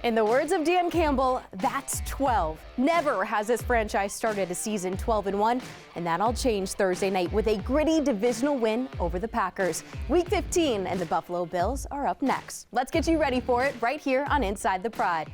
In the words of Dan Campbell, that's 12. Never has this franchise started a season 12-1, and that all changed Thursday night with a gritty divisional win over the Packers. Week 15 and the Buffalo Bills are up next. Let's get you ready for it right here on Inside the Pride.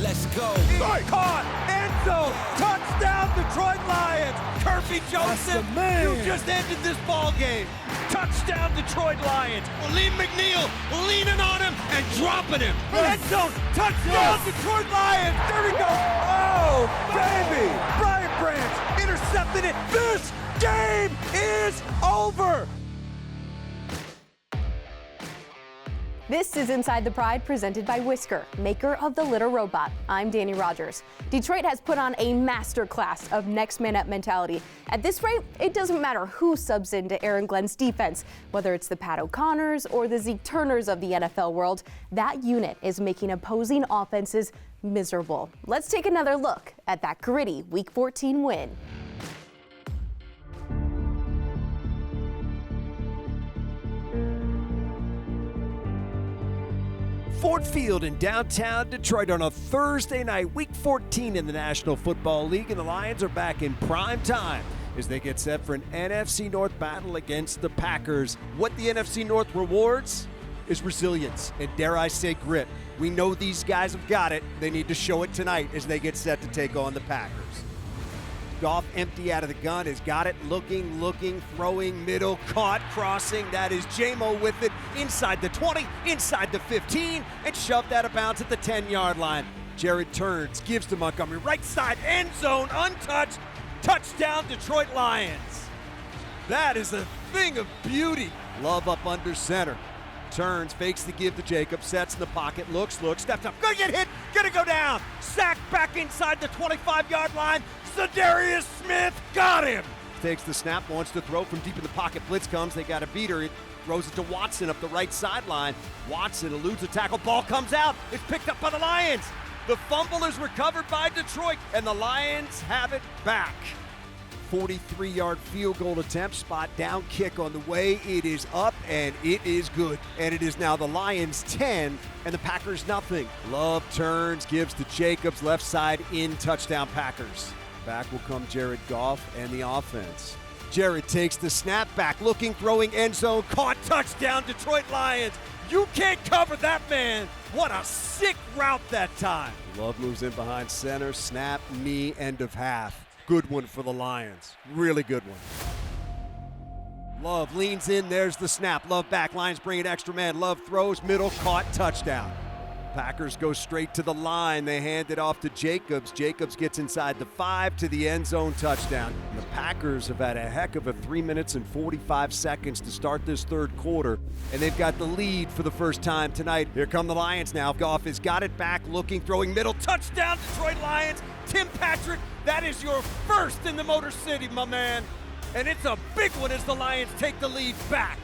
Let's go. Caught. End zone. Touchdown, Detroit Lions. Kirby Joseph, you just ended this ball game. Touchdown, Detroit Lions. Lee McNeil leaning on him and dropping him. End zone. Touchdown, Detroit Lions. There we go. Oh, baby. Brian Branch intercepted it. This game is over. This is Inside the Pride, presented by Whisker, maker of the Litter Robot. I'm Dannie Rogers. Detroit has put on a masterclass of next man up mentality. At this rate, it doesn't matter who subs into Aaron Glenn's defense, whether it's the Pat O'Connors or the Zeke Turners of the NFL world. That unit is making opposing offenses miserable. Let's take another look at that gritty Week 14 win. Ford Field in downtown Detroit on a Thursday night, Week 14 in the National Football League, and the Lions are back in prime time as they get set for an NFC North battle against the Packers. What the NFC North rewards is resilience and, dare I say, grit. We know these guys have got it. They need to show it tonight as they get set to take on the Packers. Goff empty out of the gun, has got it, looking, throwing, middle, caught, crossing. That is J-Mo with it, inside the 20, inside the 15, and shoved out of bounds at the 10-yard line. Jared turns, gives to Montgomery, right side, end zone, untouched, touchdown, Detroit Lions. That is a thing of beauty. Love up under center. Turns, fakes the give to Jacobs, sets in the pocket, looks, steps up, gonna get hit, gonna go down. Sacked back inside the 25-yard line. Zadarius Smith got him. Takes the snap, wants to throw from deep in the pocket. Blitz comes, they got a beater. It throws it to Watson up the right sideline. Watson eludes a tackle, ball comes out. It's picked up by the Lions. The fumble is recovered by Detroit, and the Lions have it back. 43-yard field goal attempt, spot down kick on the way. It is up and it is good. And it is now the Lions 10 and the Packers nothing. Love turns, gives to Jacobs, left side in, touchdown Packers. Back will come Jared Goff and the offense. Jared takes the snap back, looking, throwing, end zone, caught, touchdown Detroit Lions. You can't cover that man. What a sick route that time. Love moves in behind center, snap, knee, end of half. Good one for the Lions. Really good one. Love leans in. There's the snap. Love back. Lions bring an extra man. Love throws. Middle. Caught. Touchdown. Packers go straight to the line. They hand it off to Jacobs. Jacobs gets inside the 5 to the end zone. Touchdown. And the Packers have had a heck of a 3 minutes and 45 seconds to start this third quarter. And they've got the lead for the first time tonight. Here come the Lions now. Goff has got it back. Looking. Throwing middle. Touchdown. Detroit Lions. Tim Patrick. That is your first in the Motor City, my man. And it's a big one as the Lions take the lead back.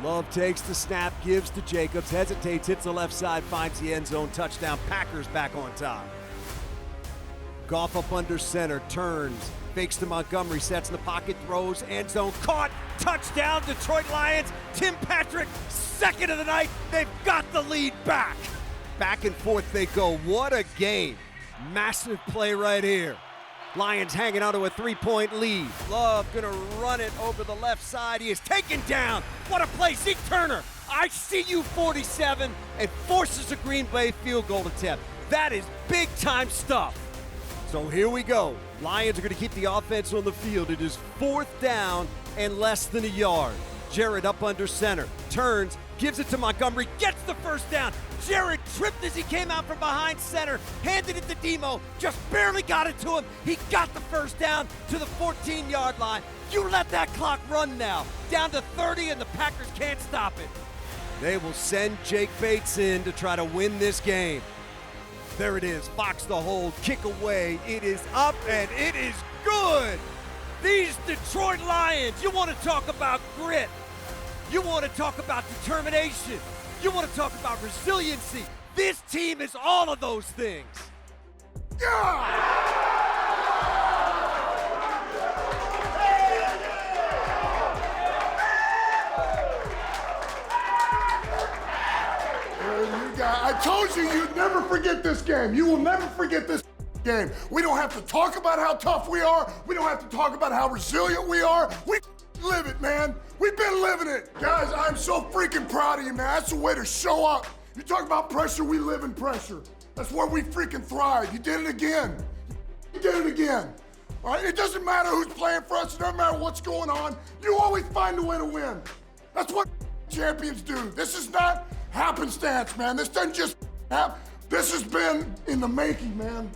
Love takes the snap, gives to Jacobs, hesitates, hits the left side, finds the end zone, touchdown. Packers back on top. Goff up under center, turns, fakes to Montgomery, sets in the pocket, throws, end zone, caught, touchdown, Detroit Lions. Tim Patrick, second of the night. They've got the lead back. Back and forth they go. What a game. Massive play right here. Lions hanging onto a 3-point lead. Love gonna run it over the left side. He is taken down. What a play. Zeke Turner, I see you 47, and forces a Green Bay field goal attempt. That is big time stuff. So here we go. Lions are gonna keep the offense on the field. It is 4th down and less than a yard. Jared up under center, turns, gives it to Montgomery, gets the first down. Jared tripped as he came out from behind center, handed it to Demo, just barely got it to him. He got the first down to the 14-yard line. You let that clock run now. Down to 30, and the Packers can't stop it. They will send Jake Bates in to try to win this game. There it is, Fox the hold, kick away. It is up, and it is good. These Detroit Lions, you want to talk about grit. You want to talk about determination. You want to talk about resiliency. This team is all of those things. Yeah! I told you you'd never forget this game. You will never forget this game. We don't have to talk about how tough we are. We don't have to talk about how resilient we are. We live it, man. We've been living it. Guys, I'm so freaking proud of you, man. That's the way to show up. You talk about pressure, we live in pressure. That's where we freaking thrive. You did it again. You did it again. All right, it doesn't matter who's playing for us. It doesn't matter what's going on. You always find a way to win. That's what champions do. This is not happenstance, man. This doesn't just happen. This has been in the making, man.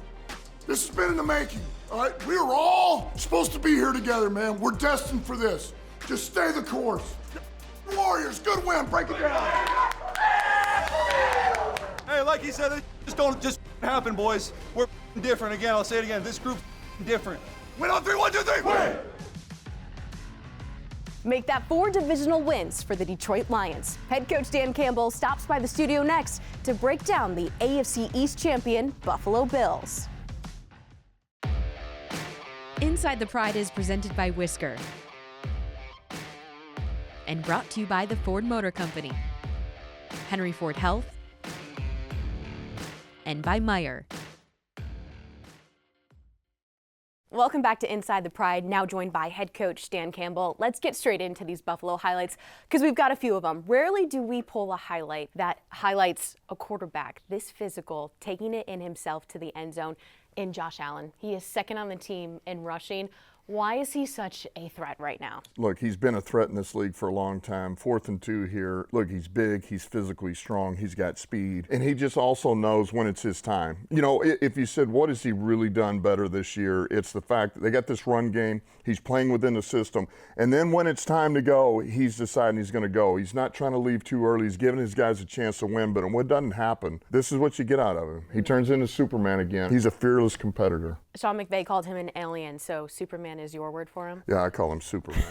This has been in the making, all right? We were all supposed to be here together, man. We're destined for this. Just stay the course. Warriors, good win, break it down. Hey, like he said, it just happen, boys. We're different. Again, I'll say it again. This group's different. Win on 3, 1, 2, 3, win! Make that 4 divisional wins for the Detroit Lions. Head coach Dan Campbell stops by the studio next to break down the AFC East champion Buffalo Bills. Inside the Pride is presented by Whisker and brought to you by the Ford Motor Company, Henry Ford Health, and by Meyer. Welcome back to Inside the Pride, now joined by head coach Dan Campbell. Let's get straight into these Buffalo highlights because we've got a few of them. Rarely do we pull a highlight that highlights a quarterback this physical, taking it in himself to the end zone in Josh Allen. He is second on the team in rushing. Why is he such a threat right now? Look, he's been a threat in this league for a long time. 4th and 2 here. Look, he's big, he's physically strong, he's got speed, and he just also knows when it's his time. You know, if you said, what has he really done better this year? It's the fact that they got this run game, he's playing within the system, and then when it's time to go, he's deciding he's going to go. He's not trying to leave too early. He's giving his guys a chance to win, but when it doesn't happen, this is what you get out of him. He turns into Superman again. He's a fearless competitor. Sean McVay called him an alien, so Superman is your word for him? Yeah, I call him Superman.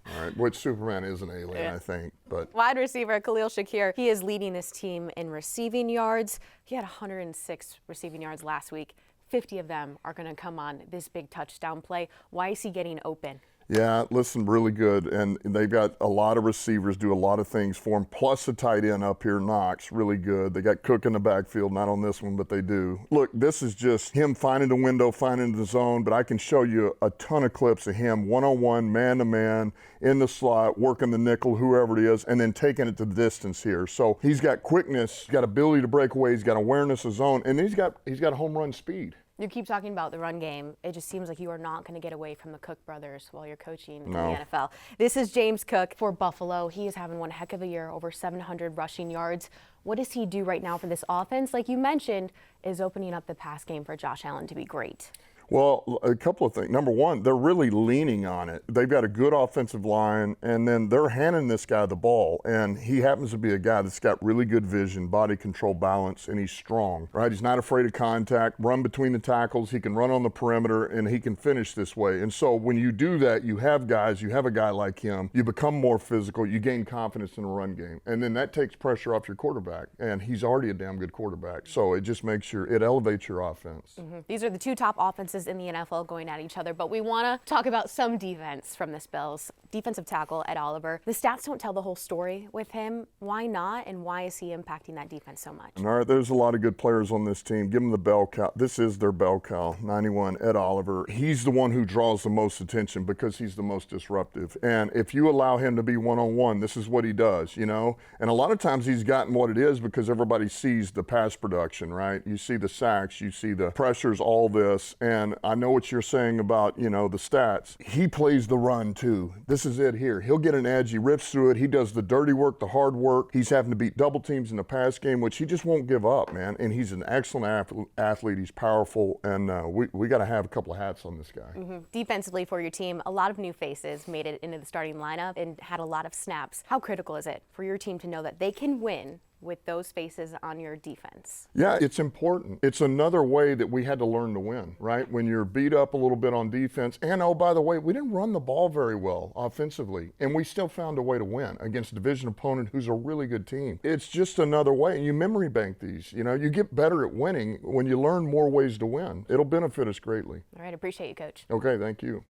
All right, which Superman is an alien, Yeah. I think. But wide receiver Khalil Shakir, he is leading this team in receiving yards. He had 106 receiving yards last week. 50 of them are going to come on this big touchdown play. Why is he getting open? yeah, listen, really good. And they've got a lot of receivers do a lot of things for him, plus a tight end up here, Knox, really good. They got Cook in the backfield, not on this one, but they do. Look, this is just him finding the window, finding the zone, but I can show you a ton of clips of him one-on-one, man-to-man, in the slot, working the nickel, whoever it is, and then taking it to the distance here. So he's got quickness, he's got ability to break away, he's got awareness of zone, and he's got home run speed. You keep talking about the run game. It just seems like you are not going to get away from the Cook brothers while you're coaching in the NFL. This is James Cook for Buffalo. He is having one heck of a year, over 700 rushing yards. What does he do right now for this offense? Like you mentioned, is opening up the pass game for Josh Allen to be great. Well, a couple of things. Number one, they're really leaning on it. They've got a good offensive line, and then they're handing this guy the ball, and he happens to be a guy that's got really good vision, body control, balance, and he's strong, right? He's not afraid of contact, run between the tackles, he can run on the perimeter, and he can finish this way. And so when you do that, you have a guy like him, you become more physical, you gain confidence in the run game, and then that takes pressure off your quarterback, and he's already a damn good quarterback. So it just it elevates your offense. Mm-hmm. These are the two top offenses in the NFL going at each other, but we want to talk about some defense from this Bills. Defensive tackle Ed Oliver. The stats don't tell the whole story with him. Why not, and why is he impacting that defense so much? All right, there's a lot of good players on this team. Give them the bell cow. This is their bell cow, 91, Ed Oliver. He's the one who draws the most attention because he's the most disruptive. And if you allow him to be one-on-one, this is what he does, you know? And a lot of times he's gotten what it is because everybody sees the pass production, right? You see the sacks, you see the pressures, all this, and I know what you're saying about, the stats. He plays the run too. This is it here. He'll get an edge, he rips through it, he does the dirty work, the hard work. He's having to beat double teams in the pass game, which he just won't give up, man. And he's an excellent athlete, he's powerful, and we got to have a couple of hats on this guy. Mm-hmm. Defensively for your team, a lot of new faces made it into the starting lineup and had a lot of snaps. How critical is it for your team to know that they can win with those faces on your defense? Yeah, it's important. It's another way that we had to learn to win, right? When you're beat up a little bit on defense, and oh, by the way, we didn't run the ball very well offensively, and we still found a way to win against a division opponent who's a really good team. It's just another way, and you memory bank these. You get better at winning when you learn more ways to win. It'll benefit us greatly. All right, appreciate you, Coach. Okay, thank you.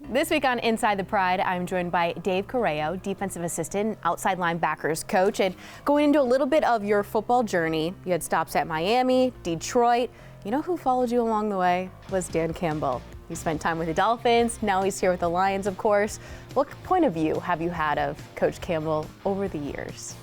This week on Inside the Pride, I'm joined by Dave Corrao, defensive assistant, outside linebackers coach, and going into a little bit of your football journey. You had stops at Miami, Detroit. You know who followed you along the way? Was Dan Campbell. He spent time with the Dolphins. Now he's here with the Lions, of course. What point of view have you had of Coach Campbell over the years?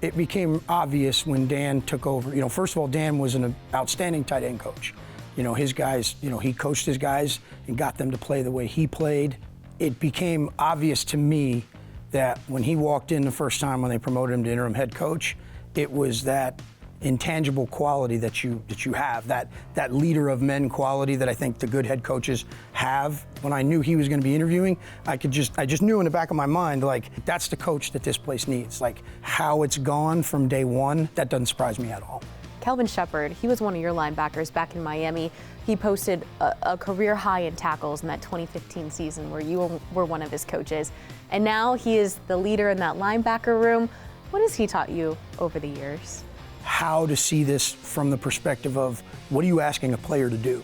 It became obvious when Dan took over. You know, first of all, Dan was an outstanding tight end coach. You know, his guys, he coached his guys and got them to play the way he played. It became obvious to me that when he walked in the first time when they promoted him to interim head coach, it was that intangible quality that you have, that leader of men quality that I think the good head coaches have. When I knew he was going to be interviewing, I just knew in the back of my mind, like, that's the coach that this place needs. Like, how it's gone from day one, that doesn't surprise me at all. Kelvin Shepard, he was one of your linebackers back in Miami. He posted a career high in tackles in that 2015 season where you were one of his coaches. And now he is the leader in that linebacker room. What has he taught you over the years? How to see this from the perspective of, what are you asking a player to do?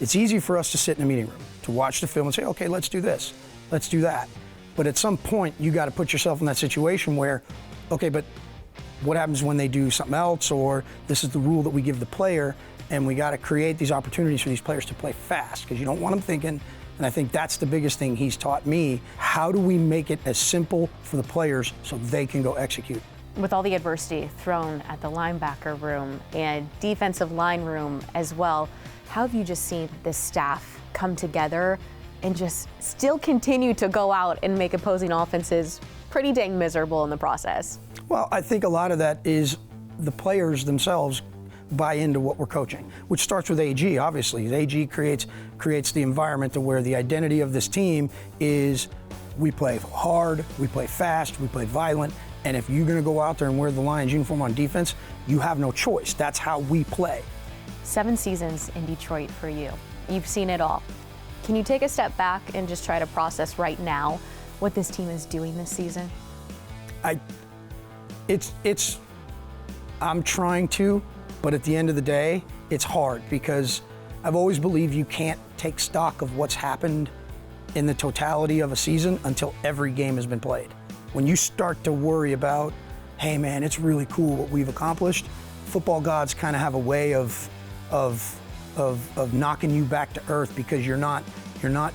It's easy for us to sit in a meeting room, to watch the film and say, okay, let's do this, let's do that. But at some point, you got to put yourself in that situation where, okay, but what happens when they do something else, or this is the rule that we give the player, and we got to create these opportunities for these players to play fast, because you don't want them thinking. And I think that's the biggest thing he's taught me. How do we make it as simple for the players so they can go execute? With all the adversity thrown at the linebacker room and defensive line room as well, how have you just seen this staff come together and just still continue to go out and make opposing offenses pretty dang miserable in the process? Well, I think a lot of that is the players themselves buy into what we're coaching, which starts with AG, obviously. AG creates the environment to where the identity of this team is, we play hard, we play fast, we play violent, and if you're going to go out there and wear the Lions uniform on defense, you have no choice. That's how we play. 7 seasons in Detroit for you. You've seen it all. Can you take a step back and just try to process right now what this team is doing this season? I'm trying to, but at the end of the day, it's hard because I've always believed you can't take stock of what's happened in the totality of a season until every game has been played. When you start to worry about, hey man, it's really cool what we've accomplished, football gods kind of have a way of knocking you back to earth because you're not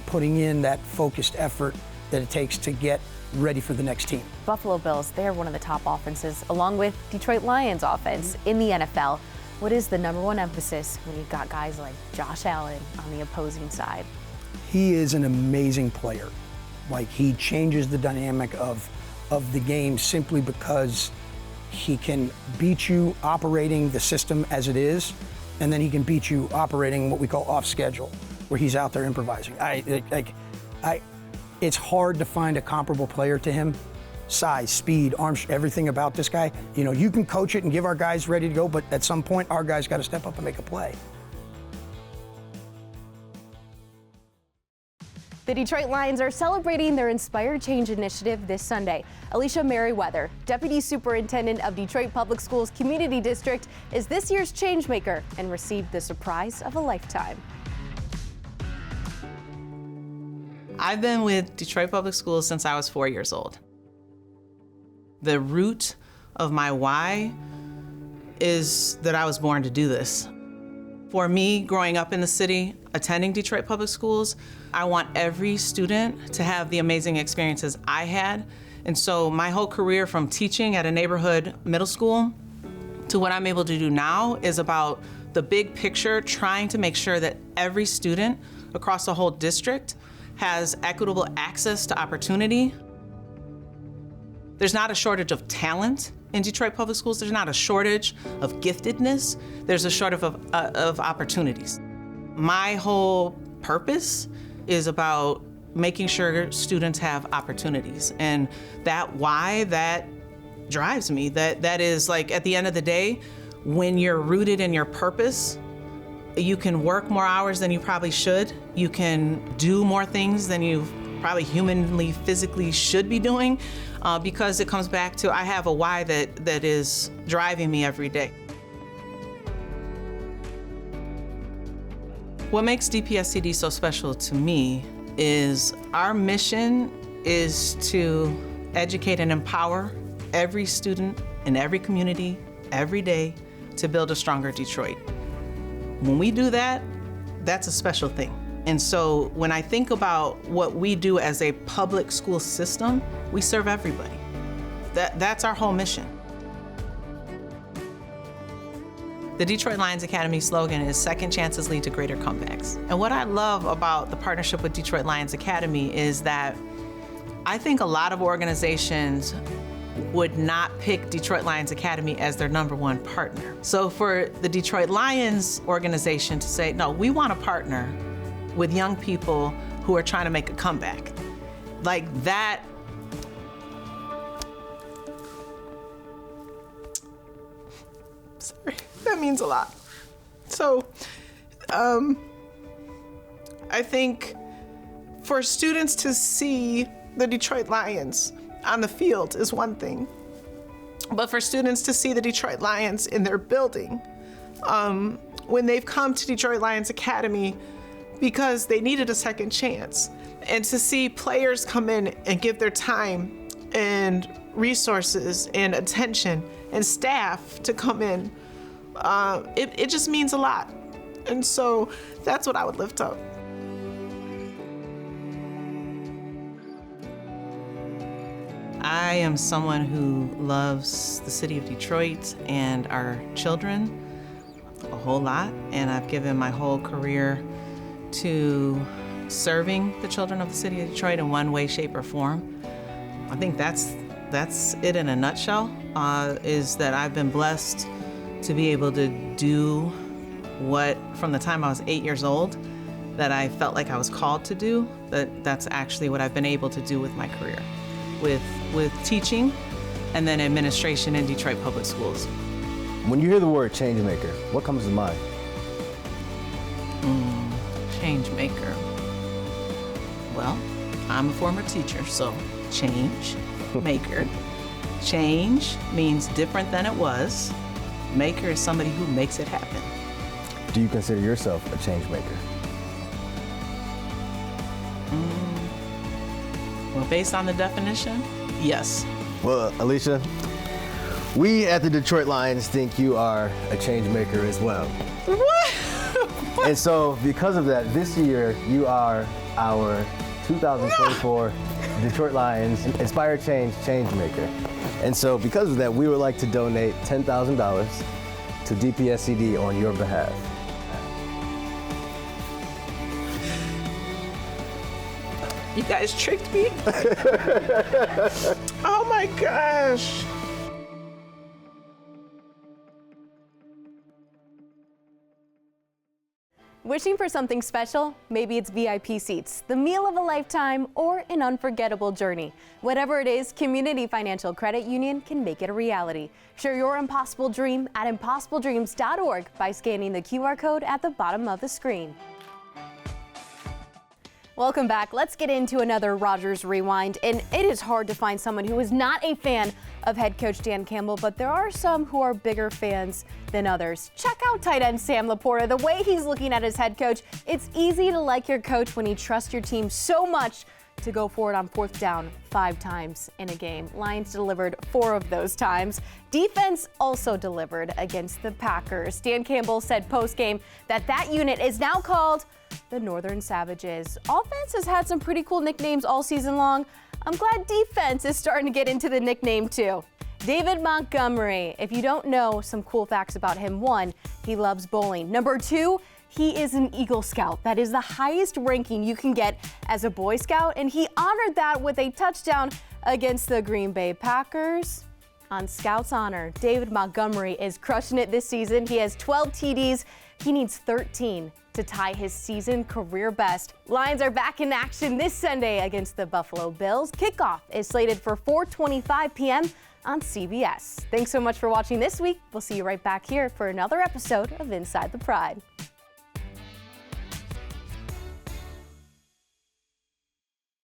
putting in that focused effort that it takes to get ready for the next team. Buffalo Bills, they're one of the top offenses, along with Detroit Lions offense in the NFL. What is the #1 emphasis when you've got guys like Josh Allen on the opposing side? He is an amazing player. Like, he changes the dynamic of the game simply because he can beat you operating the system as it is, and then he can beat you operating what we call off schedule, where he's out there improvising. It's hard to find a comparable player to him. Size, speed, arms, everything about this guy. You know, you can coach it and give our guys ready to go, but at some point, our guys got to step up and make a play. The Detroit Lions are celebrating their Inspired Change initiative this Sunday. Alycia Meriweather, Deputy Superintendent of Detroit Public Schools Community District, is this year's changemaker and received the surprise of a lifetime. I've been with Detroit Public Schools since I was 4 years old. The root of my why is that I was born to do this. For me, growing up in the city, attending Detroit Public Schools, I want every student to have the amazing experiences I had. And so my whole career, from teaching at a neighborhood middle school to what I'm able to do now, is about the big picture, trying to make sure that every student across the whole district has equitable access to opportunity. There's not a shortage of talent in Detroit Public Schools. There's not a shortage of giftedness. There's a shortage of opportunities. My whole purpose is about making sure students have opportunities. And that why, that drives me. That is, like, at the end of the day, when you're rooted in your purpose, you can work more hours than you probably should. You can do more things than you probably humanly, physically should be doing, because it comes back to, I have a why that is driving me every day. What makes DPSCD so special to me is our mission is to educate and empower every student in every community, every day, to build a stronger Detroit. When we do that, that's a special thing. And so when I think about what we do as a public school system, we serve everybody. That's our whole mission. The Detroit Lions Academy slogan is "Second chances lead to greater comebacks." And what I love about the partnership with Detroit Lions Academy is that I think a lot of organizations would not pick Detroit Lions Academy as their #1 partner. So for the Detroit Lions organization to say, no, we want to partner with young people who are trying to make a comeback, like that, sorry, that means a lot. So I think for students to see the Detroit Lions on the field is one thing, but for students to see the Detroit Lions in their building, when they've come to Detroit Lions Academy because they needed a second chance, and to see players come in and give their time and resources and attention and staff to come in, it just means a lot. And so that's what I would lift up. I am someone who loves the city of Detroit and our children a whole lot, and I've given my whole career to serving the children of the city of Detroit in one way, shape, or form. I think that's it in a nutshell, is that I've been blessed to be able to do what, from the time I was 8 years old, that I felt like I was called to do, that's actually what I've been able to do with my career, with teaching and then administration in Detroit Public Schools. When you hear the word change maker, what comes to mind? Change maker. Well, I'm a former teacher, so change maker. Change means different than it was. Maker is somebody who makes it happen. Do you consider yourself a change maker? Well, based on the definition, yes. Well, Alycia, we at the Detroit Lions think you are a change maker as well. What? And so, because of that, this year you are our 2024 Detroit Lions Inspire Change Maker. And so, because of that, we would like to donate $10,000 to DPSCD on your behalf. You guys tricked me? Oh my gosh. Wishing for something special? Maybe it's VIP seats, the meal of a lifetime, or an unforgettable journey. Whatever it is, Community Financial Credit Union can make it a reality. Share your impossible dream at impossibledreams.org by scanning the QR code at the bottom of the screen. Welcome back. Let's get into another Rogers Rewind. And it is hard to find someone who is not a fan of head coach Dan Campbell, but there are some who are bigger fans than others. Check out tight end Sam Laporta. The way he's looking at his head coach, it's easy to like your coach when he trusts your team so much to go for it on 4th down 5 times in a game. Lions delivered 4 of those times. Defense also delivered against the Packers. Dan Campbell said post-game that unit is now called the Northern Savages. Offense has had some pretty cool nicknames all season long. I'm glad defense is starting to get into the nickname too. David Montgomery, if you don't know some cool facts about him, 1, he loves bowling. Number 2, he is an Eagle Scout. That is the highest ranking you can get as a Boy Scout, and he honored that with a touchdown against the Green Bay Packers. On Scout's honor, David Montgomery is crushing it this season. He has 12 TDs. He needs 13 to tie his season career best. Lions are back in action this Sunday against the Buffalo Bills. Kickoff is slated for 4:25 p.m. on CBS. Thanks so much for watching this week. We'll see you right back here for another episode of Inside the Pride.